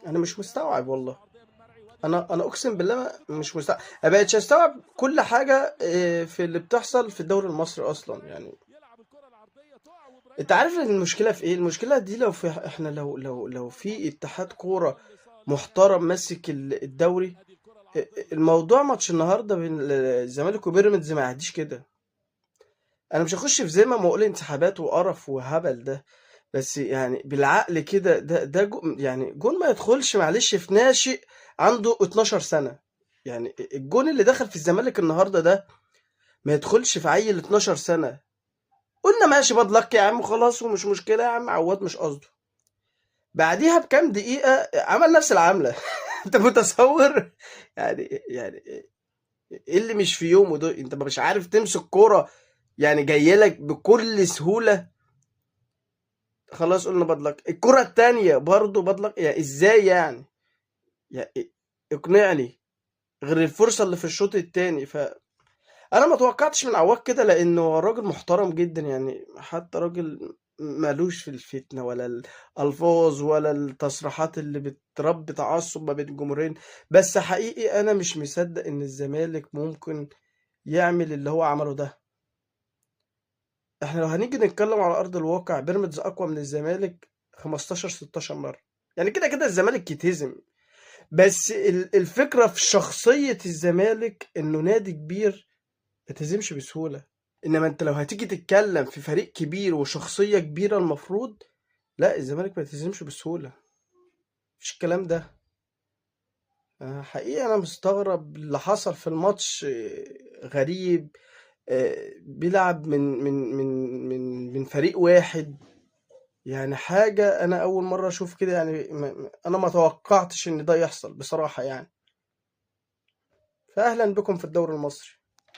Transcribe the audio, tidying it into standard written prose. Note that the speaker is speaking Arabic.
انا مش مستوعب والله. انا اقسم بالله مش مستوعب. ما بقتش استوعب كل حاجه في اللي بتحصل في الدوري المصري اصلا يعني. انت عارف ان المشكله في ايه؟ المشكله دي لو في احنا لو في اتحاد كوره محترم ماسك الدوري، الموضوع ماتش النهارده بين الزمالك وبيراميدز ما يعديش كده. انا مش هخش في زي ما اقول انسحابات وقرف وهبل ده، بس يعني بالعقل كده، ده يعني جون ما يدخلش معلش في ناشئ عنده 12 سنة. يعني الجون اللي دخل في الزمالك النهارده ده ما يدخلش في عيل 12 سنة. قلنا ماشي باد لك يا عم، خلاص ومش مشكلة يا عم، عواد مش قصده. بعديها بكام دقيقة عمل نفس العملة. انت متصور؟ يعني ايه اللي مش في يومه ده؟ انت مش عارف تمسك كورة يعني جايه لك بكل سهولة. خلاص قلنا بدلك. الكرة التانية برضو بدلك، يعني ازاي يعني؟ يعني اقنعني غير الفرصة اللي في الشوط التاني. انا ما توقعتش من عواد كده، لانه راجل محترم جدا يعني، حتى راجل مالوش في الفتنة ولا الألفاظ ولا التصريحات اللي بتربي تعصب ما بين الجمهورين. بس حقيقي انا مش مصدق ان الزمالك ممكن يعمل اللي هو عمله ده. احنا لو هنيجي نتكلم على ارض الواقع، بيراميدز اقوى من الزمالك 15 16 مرة. يعني كده كده الزمالك يتهزم، بس الفكرة في شخصية الزمالك انه نادي كبير ما تهزمش بسهولة. انما انت لو هتيجي تتكلم في فريق كبير وشخصية كبيرة، المفروض لا، الزمالك ما تهزمش بسهولة. مفيش الكلام ده. حقيقة انا مستغرب اللي حصل في الماتش. غريب. بيلعب من فريق واحد. يعني حاجة انا اول مرة اشوف كده يعني. انا ما توقعتش ان ده يحصل بصراحة يعني. فاهلا بكم في الدوري المصري.